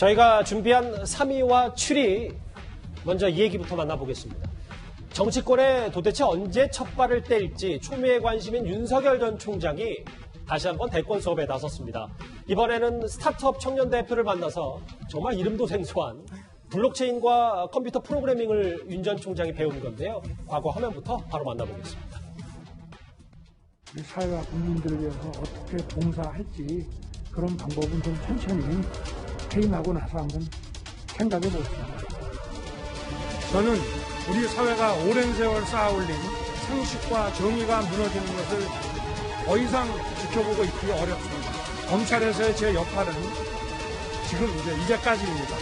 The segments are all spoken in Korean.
저희가 준비한 3위와 7위, 먼저 이 얘기부터 만나보겠습니다. 정치권에 도대체 언제 첫 발을 뗄지 초미의 관심인 윤석열 전 총장이 다시 한번 대권 수업에 나섰습니다. 이번에는 스타트업 청년 대표를 만나서 정말 이름도 생소한 블록체인과 컴퓨터 프로그래밍을 윤 전 총장이 배운 건데요. 과거 화면부터 바로 만나보겠습니다. 우리 사회와 국민들을 위해서 어떻게 봉사할지 그런 방법은 좀 천천히 퇴임하고 나서 한번 생각해 보겠습니다. 저는 우리 사회가 오랜 세월 쌓아올린 상식과 정의가 무너지는 것을 더 이상 지켜보고 있기 어렵습니다. 검찰에서의 제 역할은 지금 이제까지입니다.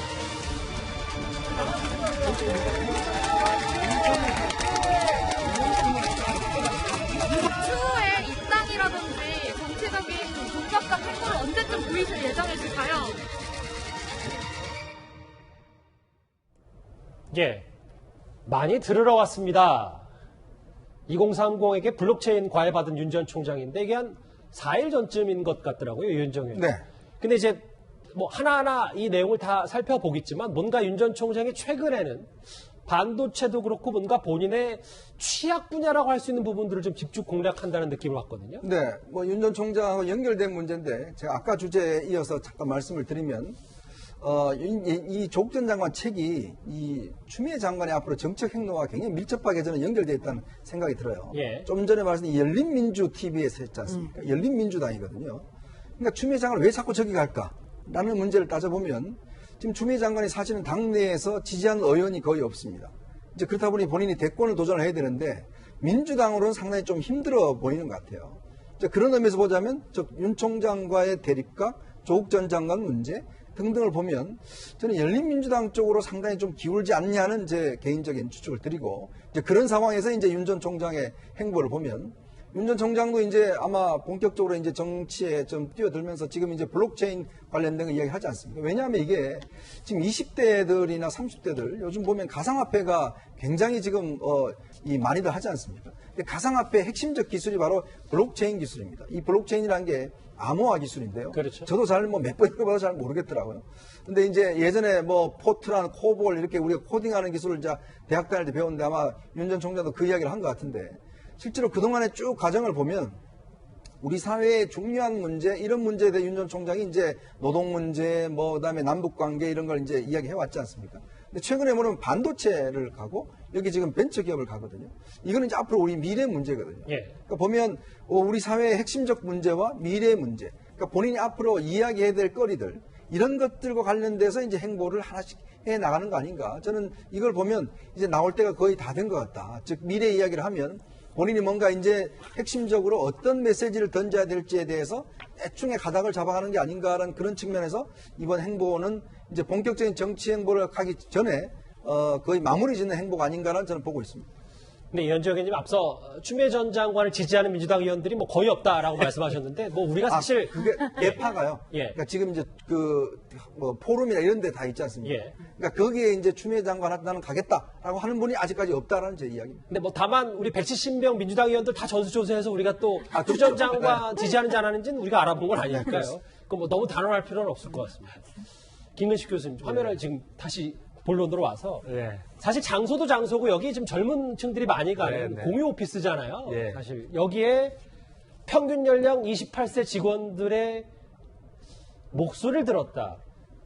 추후에 입당이라든지 정치적인 본격적 행보를 언제쯤 보이실 예정이실까요? 예, 많이 들으러 왔습니다. 2030에게 블록체인 과외받은 윤 전 총장인데 이게 한 4일 전쯤인 것 같더라고요, 윤정현. 네. 근데 이제 뭐 하나하나 이 내용을 다 살펴보겠지만 뭔가 윤 전 총장이 최근에는 반도체도 그렇고 뭔가 본인의 취약 분야라고 할 수 있는 부분들을 좀 집중 공략한다는 느낌을 받거든요. 네, 뭐 윤 전 총장하고 연결된 문제인데 제가 아까 주제에 이어서 잠깐 말씀을 드리면 이 조국 전 장관 책이 이 추미애 장관의 앞으로 정책 행로와 굉장히 밀접하게 저는 연결되어 있다는 생각이 들어요. 예. 좀 전에 말씀드린 열린민주TV에서 했지 않습니까? 열린민주당이거든요. 그러니까 추미애 장관을 왜 자꾸 저기 갈까? 라는 문제를 따져보면 지금 추미애 장관이 사실은 당내에서 지지하는 의원이 거의 없습니다. 이제 그렇다 보니 본인이 대권을 도전을 해야 되는데 민주당으로는 상당히 좀 힘들어 보이는 것 같아요. 이제 그런 의미에서 보자면 윤 총장과의 대립각, 조국 전 장관 문제 등등을 보면 저는 열린민주당 쪽으로 상당히 좀 기울지 않냐는 제 개인적인 추측을 드리고 이제 그런 상황에서 이제 윤 전 총장의 행보를 보면 윤 전 총장도 이제 아마 본격적으로 이제 정치에 좀 뛰어들면서 지금 이제 블록체인 관련된 거 이야기하지 않습니까? 왜냐하면 이게 지금 20대들이나 30대들 요즘 보면 가상화폐가 굉장히 지금 많이들 하지 않습니까? 가상화폐의 핵심적 기술이 바로 블록체인 기술입니다. 이 블록체인이라는 게 암호화 기술인데요. 그렇죠. 저도 잘 몇 번 해봐도 잘 모르겠더라고요. 근데 이제 예전에 뭐 포트란, 코볼 이렇게 우리가 코딩하는 기술을 이제 대학 다닐 때 배웠는데 아마 윤 전 총장도 그 이야기를 한 것 같은데 실제로 그동안의 쭉 과정을 보면 우리 사회의 중요한 문제, 이런 문제에 대해 윤 전 총장이 이제 노동 문제, 뭐 그다음에 남북 관계 이런 걸 이제 이야기해 왔지 않습니까? 근데 최근에 보면 반도체를 가고 여기 지금 벤처 기업을 가거든요. 이거는 이제 앞으로 우리 미래 문제거든요. 예. 그러니까 보면 우리 사회의 핵심적 문제와 미래 문제, 그러니까 본인이 앞으로 이야기해야 될 거리들 이런 것들과 관련돼서 이제 행보를 하나씩 해 나가는 거 아닌가? 저는 이걸 보면 이제 나올 때가 거의 다 된 것 같다. 즉 미래 이야기를 하면 본인이 뭔가 이제 핵심적으로 어떤 메시지를 던져야 될지에 대해서 대충의 가닥을 잡아가는 게 아닌가라는 그런 측면에서 이번 행보는 이제 본격적인 정치 행보를 하기 전에 거의 마무리 짓는 행보가 아닌가라는 저는 보고 있습니다. 근데 이현주 의원님 앞서 추미애 전 장관을 지지하는 민주당 의원들이 뭐 거의 없다라고 말씀하셨는데 뭐 우리가 사실 그게 예파가요. 예. 그러니까 지금 이제 뭐 포럼이나 이런 데 다 있지 않습니까? 예. 그러니까 거기에 이제 추미애 장관 나는 가겠다라고 하는 분이 아직까지 없다라는 제 이야기입니다. 근데 뭐 다만 우리 170명 민주당 의원들 다 전수조사해서 우리가 또 추 그렇죠. 전 장관 지지하는지 안 하는지는 우리가 알아본 건 아니니까요. 그 뭐 너무 단언할 필요는 없을 것 같습니다. 김근식 교수님 화면을 지금 다시 본론으로 와서 사실 장소도 장소고 여기 지금 젊은 층들이 많이 가는 공유 오피스잖아요. 사실 여기에 평균 연령 28세 직원들의 목소리를 들었다.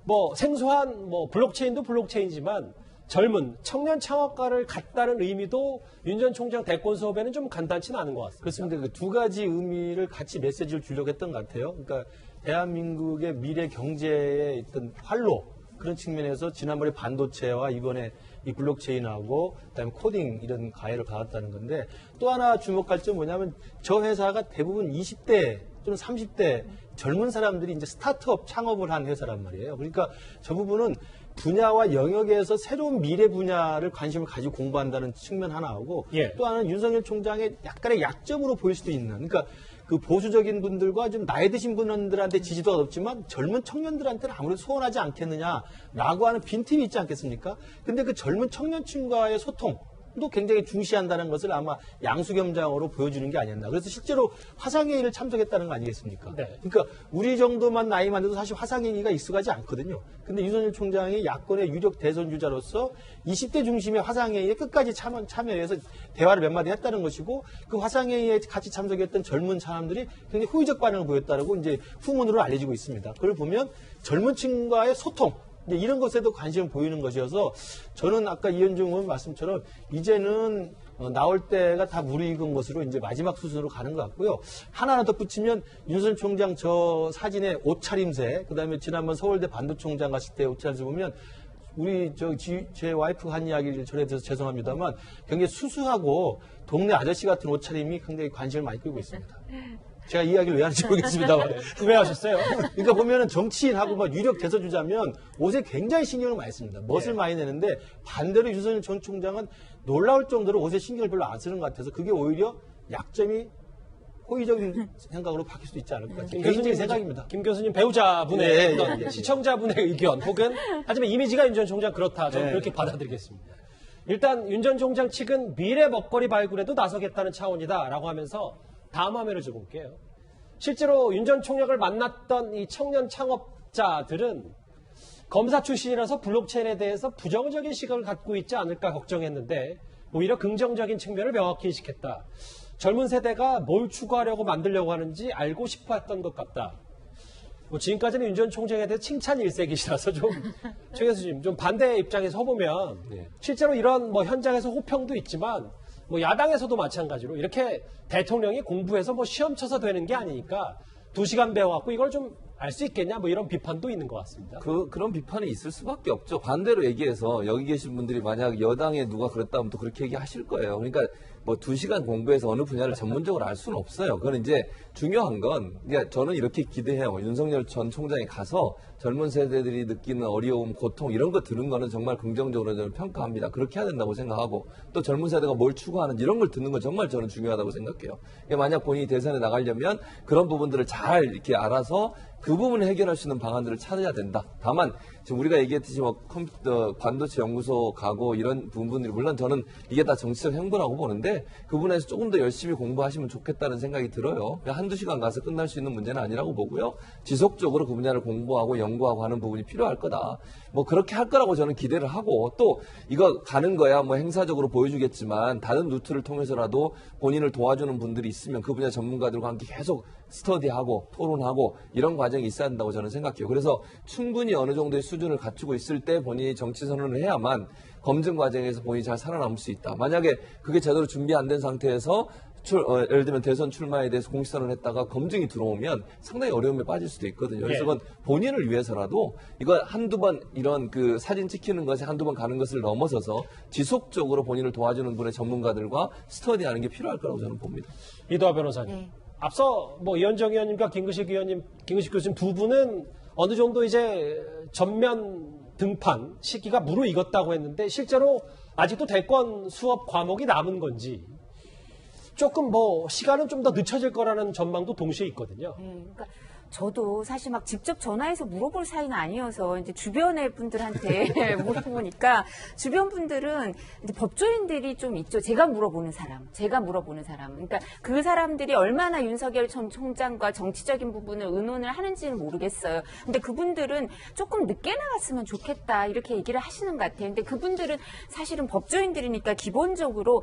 뭐 생소한 뭐 블록체인도 블록체인이지만 젊은 청년 창업가를 갖다는 의미도 윤 전 총장 대권 수업에는 좀 간단치는 않은 것 같습니다. 그렇습니다. 그 두 가지 의미를 같이 메시지를 주려고 했던 것 같아요. 그러니까 대한민국의 미래 경제의 어떤 활로 그런 측면에서 지난번에 반도체와 이번에 이 블록체인하고 그다음에 코딩 이런 과외를 받았다는 건데 또 하나 주목할 점은 뭐냐면 저 회사가 대부분 20대 또는 30대 젊은 사람들이 이제 스타트업 창업을 한 회사란 말이에요. 그러니까 저 부분은 분야와 영역에서 새로운 미래 분야를 관심을 가지고 공부한다는 측면 하나하고 또 하나는 윤석열 총장의 약간의 약점으로 보일 수도 있는 그러니까 그 보수적인 분들과 좀 나이 드신 분들한테 지지도가 높지만 젊은 청년들한테는 아무래도 소원하지 않겠느냐라고 하는 빈틈이 있지 않겠습니까? 근데 그 젊은 청년층과의 소통 도 굉장히 중시한다는 것을 아마 양수겸장으로 보여주는 게 아니었나. 그래서 실제로 화상회의를 참석했다는 거 아니겠습니까? 네. 그러니까 우리 정도만 나이만 돼도 사실 화상회의가 익숙하지 않거든요. 근데 윤석열 총장이 야권의 유력 대선 주자로서 20대 중심의 화상회의에 끝까지 참여해서 대화를 몇 마디 했다는 것이고 그 화상회의에 같이 참석했던 젊은 사람들이 굉장히 호의적 반응을 보였다고 이제 후문으로 알려지고 있습니다. 그걸 보면 젊은 층과의 소통, 이제 이런 것에도 관심을 보이는 것이어서 저는 아까 이현중 의원 말씀처럼 이제는 나올 때가 다 무르익은 것으로 이제 마지막 수순으로 가는 것 같고요. 하나 덧붙이면 윤석열 총장 저 사진의 옷차림새, 그다음에 지난번 서울대 반도총장 갔을 때 옷차림새 보면 우리 제 와이프가 한 이야기를 전해드려서 죄송합니다만 굉장히 수수하고 동네 아저씨 같은 옷차림이 굉장히 관심을 많이 끌고 있습니다. 제가 이 이야기를 왜 하는지 모르겠습니다만. 구매하셨어요? 그러니까 보면은 정치인하고 막 유력 대선 주자면 옷에 굉장히 신경을 많이 씁니다. 멋을 많이 내는데 반대로 윤석열 전 총장은 놀라울 정도로 옷에 신경을 별로 안 쓰는 것 같아서 그게 오히려 약점이 호의적인 생각으로 바뀔 수도 있지 않을까. 개인적인 생각입니다. 김 교수님 배우자분의 네, 어떤 네, 네. 시청자분의 의견 혹은 하지만 이미지가 윤 전 총장 그렇다. 저는 네. 그렇게 받아들이겠습니다. 일단 윤 전 총장 측은 미래 먹거리 발굴에도 나서겠다는 차원이다라고 하면서 다음 화면을 좀 볼게요. 실제로 윤 전 총장을 만났던 이 청년 창업자들은 검사 출신이라서 블록체인에 대해서 부정적인 시각을 갖고 있지 않을까 걱정했는데 오히려 긍정적인 측면을 명확히 인식했다. 젊은 세대가 뭘 추구하려고 만들려고 하는지 알고 싶어 했던 것 같다. 뭐 지금까지는 윤 전 총장에 대해 칭찬 일색이시라서 좀 최 교수님 좀 반대 입장에서 해보면 실제로 이런 뭐 현장에서 호평도 있지만 뭐 야당에서도 마찬가지로 이렇게 대통령이 공부해서 뭐 시험 쳐서 되는 게 아니니까 2시간 배워갖고 이걸 좀 알 수 있겠냐 뭐 이런 비판도 있는 것 같습니다. 그런 비판이 있을 수밖에 없죠. 반대로 얘기해서 여기 계신 분들이 만약 여당에 누가 그랬다 하면 또 그렇게 얘기하실 거예요. 그러니까 뭐 2시간 공부해서 어느 분야를 전문적으로 알 수는 없어요. 그건 이제 중요한 건 그러니까 저는 이렇게 기대해요. 윤석열 전 총장이 가서 젊은 세대들이 느끼는 어려움, 고통 이런 거 들은 거는 정말 긍정적으로 저는 평가합니다. 그렇게 해야 된다고 생각하고 또 젊은 세대가 뭘 추구하는지 이런 걸 듣는 건 정말 저는 중요하다고 생각해요. 그러니까 만약 본인이 대선에 나가려면 그런 부분들을 잘 이렇게 알아서 그 부분을 해결할 수 있는 방안들을 찾아야 된다. 다만 지금 우리가 얘기했듯이 뭐 컴퓨터 반도체 연구소 가고 이런 부분들이 물론 저는 이게 다 정치적 행보라고 보는데 그 부분에서 조금 더 열심히 공부하시면 좋겠다는 생각이 들어요. 한두 시간 가서 끝날 수 있는 문제는 아니라고 보고요. 지속적으로 그 분야를 공부하고 연구하고 하는 부분이 필요할 거다. 뭐 그렇게 할 거라고 저는 기대를 하고 또 이거 가는 거야 뭐 행사적으로 보여주겠지만 다른 루트를 통해서라도 본인을 도와주는 분들이 있으면 그 분야 전문가들과 함께 계속 스터디하고 토론하고 이런 과정이 있어야 한다고 저는 생각해요. 그래서 충분히 어느 정도의 수준을 갖추고 있을 때 본인이 정치 선언을 해야만 검증 과정에서 본인이 잘 살아남을 수 있다. 만약에 그게 제대로 준비 안 된 상태에서 예를 들면 대선 출마에 대해서 공시선언을 했다가 검증이 들어오면 상당히 어려움에 빠질 수도 있거든요. 그래서 그건 본인을 위해서라도 이거 한두 번 이런 그 사진 찍히는 것이 한두 번 가는 것을 넘어서서 지속적으로 본인을 도와주는 분의 전문가들과 스터디하는 게 필요할 거라고 저는 봅니다. 이도하 변호사님. 네. 앞서 뭐 이현정 의원님과 김근식 교수님 두 분은 어느 정도 이제 전면 등판 시기가 무르익었다고 했는데 실제로 아직도 대권 수업 과목이 남은 건지 조금 뭐 시간은 좀 더 늦춰질 거라는 전망도 동시에 있거든요. 그러니까 저도 사실 막 직접 전화해서 물어볼 사이는 아니어서 이제 주변의 분들한테 물어보니까 주변 분들은 이제 법조인들이 좀 있죠. 제가 물어보는 사람. 그러니까 그 사람들이 얼마나 윤석열 전 총장과 정치적인 부분을 의논을 하는지는 모르겠어요. 근데 그분들은 조금 늦게 나갔으면 좋겠다 이렇게 얘기를 하시는 것 같아요. 근데 그분들은 사실은 법조인들이니까 기본적으로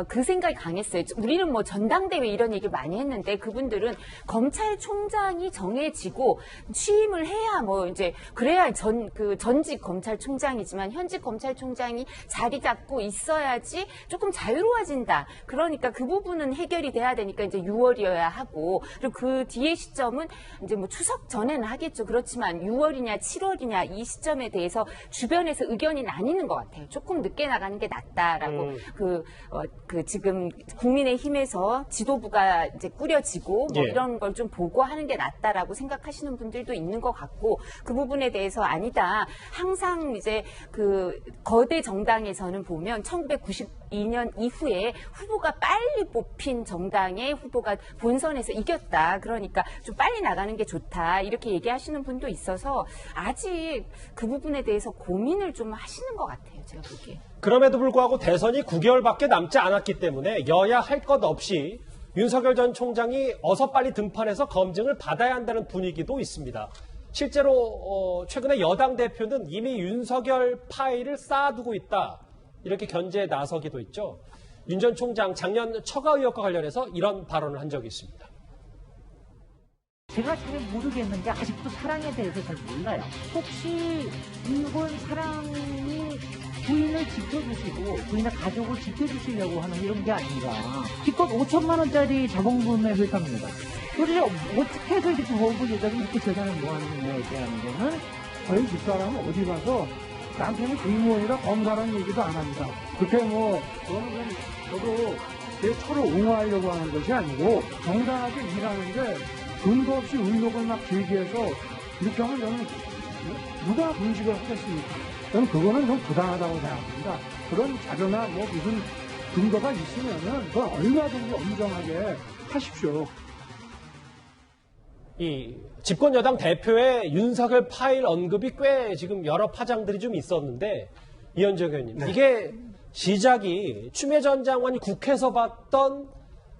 그 생각이 강했어요. 우리는 뭐 전당대회 이런 얘기를 많이 했는데 그분들은 검찰총장이 정해지고 취임을 해야 뭐 이제 그래야 전직 검찰총장이지만 현직 검찰총장이 자리 잡고 있어야지 조금 자유로워진다. 그러니까 그 부분은 해결이 돼야 되니까 이제 6월이어야 하고 그리고 그 뒤의 시점은 이제 뭐 추석 전에는 하겠죠. 그렇지만 6월이냐 7월이냐 이 시점에 대해서 주변에서 의견이 나뉘는 것 같아요. 조금 늦게 나가는 게 낫다라고 지금 국민의힘에서 지도부가 이제 꾸려지고 뭐 예. 이런 걸 좀 보고 하는 게 낫다. 아니다라고 생각하시는 분들도 있는 것 같고 그 부분에 대해서 아니다. 항상 이제 그 거대 정당에서는 보면 1992년 이후에 후보가 빨리 뽑힌 정당의 후보가 본선에서 이겼다. 그러니까 좀 빨리 나가는 게 좋다. 이렇게 얘기하시는 분도 있어서 아직 그 부분에 대해서 고민을 좀 하시는 것 같아요. 제가 보기에. 그럼에도 불구하고 대선이 9개월밖에 남지 않았기 때문에 여야 할 것 없이 윤석열 전 총장이 어서 빨리 등판해서 검증을 받아야 한다는 분위기도 있습니다. 실제로 최근에 여당 대표는 이미 윤석열 파일을 쌓아두고 있다. 이렇게 견제에 나서기도 있죠. 윤 전 총장 작년 처가 의혹과 관련해서 이런 발언을 한 적이 있습니다. 제가 잘 모르겠는데 아직도 사랑에 대해서 잘 몰라요. 혹시 이번 사랑이 부인을 지켜주시고 부인의 가족을 지켜주시려고 하는 이런 게 아닌가. 기껏 5천만 원짜리 자본금에 회사입니다. 도대체 어떻게 해서 이렇게 모으고 여자가 이렇게 재산을 모았느냐에 대한 거는 저희 집사람은 어디 가서 남편이 공무원이라 검사라는 얘기도 안 합니다. 그렇게 그거는 그냥 저도 제 처를 옹호하려고 하는 것이 아니고 정당하게 일하는데 근거 없이 의혹을 막 제기해서 이렇게 하면 저는 누가 분식을 하겠습니까? 저는 그거는 좀 부당하다고 생각합니다. 그런 자료나 무슨 근거가 있으면은 그건 얼마든지 엄정하게 하십시오. 이 집권 여당 대표의 윤석열 파일 언급이 꽤 지금 여러 파장들이 좀 있었는데 이현정 의원님, 네. 이게 시작이 추미애 전 장관이 국회에서 봤던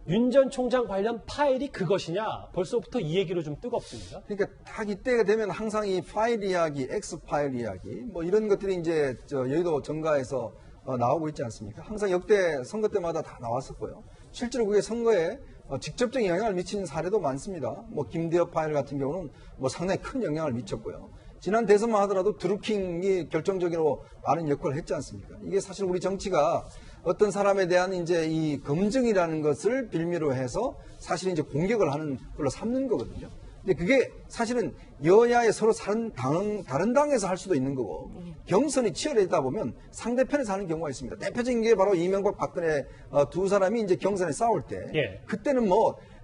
윤 전 총장 관련 파일이 그것이냐, 벌써부터 이 얘기로 좀 뜨겁습니다. 그러니까 딱 이때가 되면 항상 이 파일 이야기, X 파일 이야기, 이런 것들이 이제 여의도 정가에서 나오고 있지 않습니까? 항상 역대 선거 때마다 다 나왔었고요. 실제로 그게 선거에 직접적인 영향을 미치는 사례도 많습니다. 김대엽 파일 같은 경우는 상당히 큰 영향을 미쳤고요. 지난 대선만 하더라도 드루킹이 결정적으로 많은 역할을 했지 않습니까? 이게 사실 우리 정치가 어떤 사람에 대한 이제 이 검증이라는 것을 빌미로 해서 사실 이제 공격을 하는 걸로 삼는 거거든요. 근데 그게 사실은 여야의 서로 다른 당에서 할 수도 있는 거고 경선이 치열해지다 보면 상대편에서 하는 경우가 있습니다. 대표적인 게 바로 이명박 박근혜 두 사람이 이제 경선에 싸울 때 그때는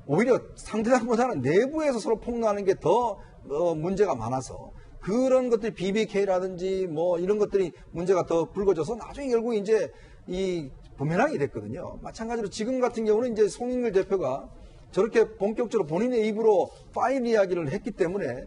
오히려 상대당보다는 내부에서 서로 폭로하는 게 더 문제가 많아서 그런 것들이 BBK라든지 이런 것들이 문제가 더 불거져서 나중에 결국 이제 이 부메랑이 됐거든요. 마찬가지로 지금 같은 경우는 이제 송영길 대표가 저렇게 본격적으로 본인의 입으로 파일 이야기를 했기 때문에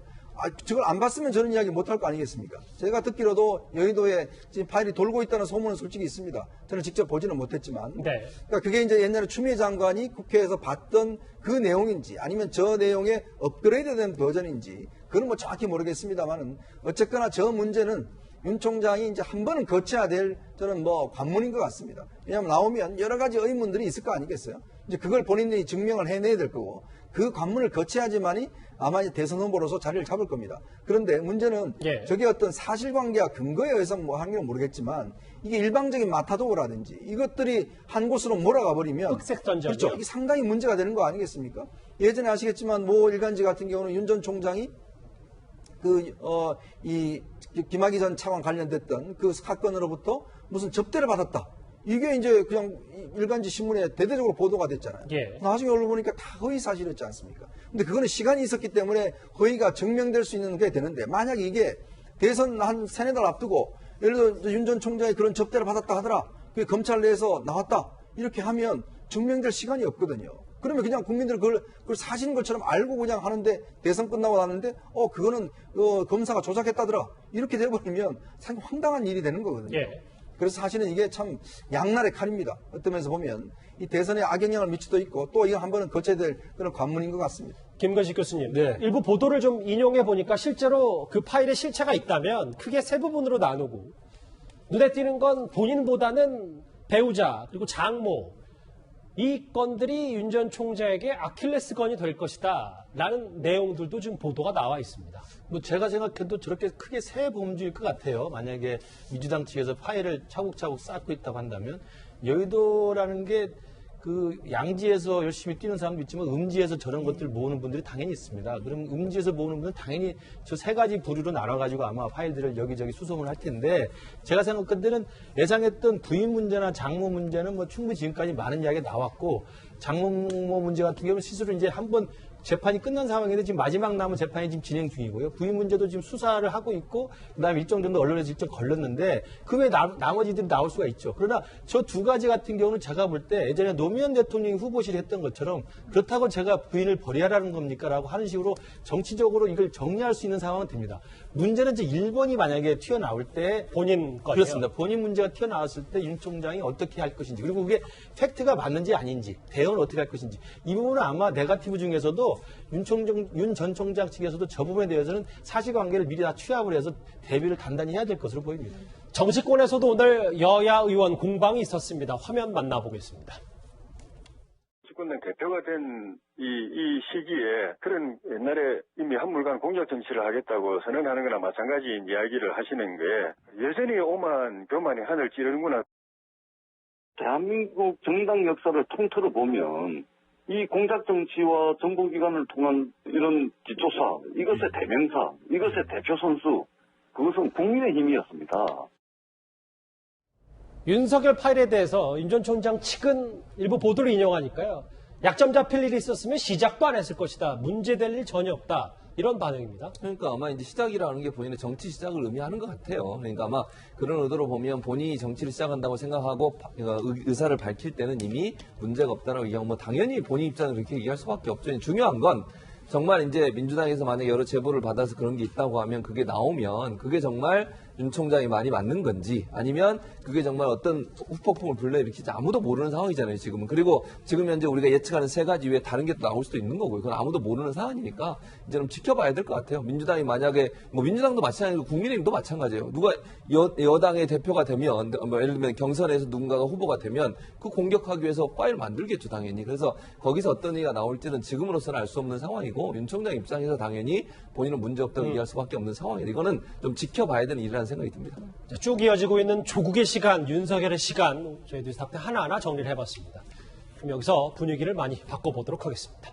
저걸 안 봤으면 저런 이야기 못할 거 아니겠습니까? 제가 듣기로도 여의도에 지금 파일이 돌고 있다는 소문은 솔직히 있습니다. 저는 직접 보지는 못했지만. 네. 그러니까 그게 이제 옛날에 추미애 장관이 국회에서 봤던 그 내용인지 아니면 저 내용의 업그레이드된 버전인지 그건 정확히 모르겠습니다만은 어쨌거나 저 문제는 윤 총장이 이제 한 번은 거쳐야 될 저는 관문인 것 같습니다. 왜냐하면 나오면 여러 가지 의문들이 있을 거 아니겠어요? 이제 그걸 본인들이 증명을 해내야 될 거고 그 관문을 거쳐야지만이 아마 이제 대선 후보로서 자리를 잡을 겁니다. 그런데 문제는 저게 어떤 사실관계와 근거에 의해서 하는 건 모르겠지만 이게 일방적인 마타도라든지 이것들이 한 곳으로 몰아가 버리면 흑색전쟁이요. 그렇죠. 이게 상당히 문제가 되는 거 아니겠습니까? 예전에 아시겠지만 일간지 같은 경우는 윤 전 총장이 김학의 전 차관 관련됐던 그 사건으로부터 무슨 접대를 받았다. 이게 이제 그냥 일간지 신문에 대대적으로 보도가 됐잖아요. 나중에 올라 보니까 다 허위 사실이었지 않습니까? 근데 그거는 시간이 있었기 때문에 허위가 증명될 수 있는 게 되는데 만약에 이게 대선 한 3-4달 앞두고 예를 들어 윤 전 총장이 그런 접대를 받았다 하더라. 그게 검찰 내에서 나왔다. 이렇게 하면 증명될 시간이 없거든요. 그러면 그냥 국민들은 그걸 사실인 것처럼 알고 그냥 하는데 대선 끝나고 나는데 그거는 검사가 조작했다더라. 이렇게 돼버리면 상당히 황당한 일이 되는 거거든요. 그래서 사실은 이게 참 양날의 칼입니다. 어떤 면에서 보면 이 대선에 악영향을 미치도 있고 또 이거 한 번은 거쳐야 될 그런 관문인 것 같습니다. 김건식 교수님, 일부 보도를 좀 인용해 보니까 실제로 그 파일에 실체가 있다면 크게 세 부분으로 나누고 눈에 띄는 건 본인보다는 배우자 그리고 장모 이 건들이 윤 전 총장에게 아킬레스건이 될 것이다 라는 내용들도 지금 보도가 나와 있습니다. 제가 생각해도 저렇게 크게 세 범주일 것 같아요. 만약에 민주당 측에서 파일을 차곡차곡 쌓고 있다고 한다면 여의도라는 게 그 양지에서 열심히 뛰는 사람도 있지만 음지에서 저런 것들 모으는 분들이 당연히 있습니다. 그럼 음지에서 모으는 분들은 당연히 저 세 가지 부류로 나눠가지고 아마 파일들을 여기저기 수송을 할 텐데 제가 생각할 때는 예상했던 부인 문제나 장모 문제는 충분히 지금까지 많은 이야기가 나왔고 장모 문제 같은 경우는 스스로 이제 한번 재판이 끝난 상황인데 지금 마지막 남은 재판이 지금 진행 중이고요. 부인 문제도 지금 수사를 하고 있고 그다음에 일정 정도 언론에서 일정 걸렸는데 그 외에 나머지들이 나올 수가 있죠. 그러나 저 두 가지 같은 경우는 제가 볼 때 예전에 노무현 대통령이 후보실에 했던 것처럼 그렇다고 제가 부인을 버려야라는 겁니까? 라고 하는 식으로 정치적으로 이걸 정리할 수 있는 상황은 됩니다. 문제는 이제 1번이 만약에 튀어나올 때 본인 거예요. 그렇습니다. 본인 문제가 튀어나왔을 때 윤 총장이 어떻게 할 것인지 그리고 그게 팩트가 맞는지 아닌지 대응을 어떻게 할 것인지 이 부분은 아마 네거티브 중에서도 윤 전 총장 측에서도 저 부분에 대해서는 사실관계를 미리 다 취합을 해서 대비를 단단히 해야 될 것으로 보입니다. 정치권에서도 오늘 여야 의원 공방이 있었습니다. 화면 만나보겠습니다. 집권당 대표가 된 이 시기에 그런 옛날에 이미 한물간 공작 정치를 하겠다고 선언하는 거나 마찬가지인 이야기를 하시는 게 여전히 오만 교만이 하늘 찌르는구나. 대한민국 정당 역사를 통틀어 보면 이 공작 정치와 정보기관을 통한 이런 기초사, 이것의 대명사, 이것의 대표 선수, 그것은 국민의힘이었습니다. 윤석열 파일에 대해서 윤 전 총장 측은 일부 보도를 인용하니까요. 약점 잡힐 일이 있었으면 시작도 안 했을 것이다. 문제될 일 전혀 없다. 이런 반응입니다. 그러니까 아마 이제 시작이라는 게 본인의 정치 시작을 의미하는 것 같아요. 그러니까 아마 그런 의도로 보면 본인이 정치를 시작한다고 생각하고 의사를 밝힐 때는 이미 문제가 없다라고 얘기하고 뭐 당연히 본인 입장을 그렇게 얘기할 수밖에 없죠. 중요한 건 정말 이제 민주당에서 만약 여러 제보를 받아서 그런 게 있다고 하면 그게 나오면 그게 정말 윤 총장이 많이 맞는 건지 아니면 그게 정말 어떤 후폭풍을 불러일으키지 아무도 모르는 상황이잖아요, 지금은. 그리고 지금 현재 우리가 예측하는 세 가지 외에 다른 게 또 나올 수도 있는 거고요. 그건 아무도 모르는 상황이니까 이제 좀 지켜봐야 될 것 같아요. 민주당이 만약에 뭐 민주당도 마찬가지고 국민의힘도 마찬가지예요. 누가 여당의 대표가 되면 뭐 예를 들면 경선에서 누군가가 후보가 되면 그 공격하기 위해서 파일 만들겠죠, 당연히. 그래서 거기서 어떤 얘기가 나올지는 지금으로서는 알 수 없는 상황이고 윤 총장 입장에서 당연히 본인은 문제 없다고 얘기할 수밖에 없는 상황이에요. 이거는 좀 지켜봐야 되는 일이라는 생각이 듭니다. 자, 쭉 이어지고 있는 조국의 시간, 윤석열의 시간 저희 뉴스탑 하나하나 정리를 해봤습니다. 그럼 여기서 분위기를 많이 바꿔보도록 하겠습니다.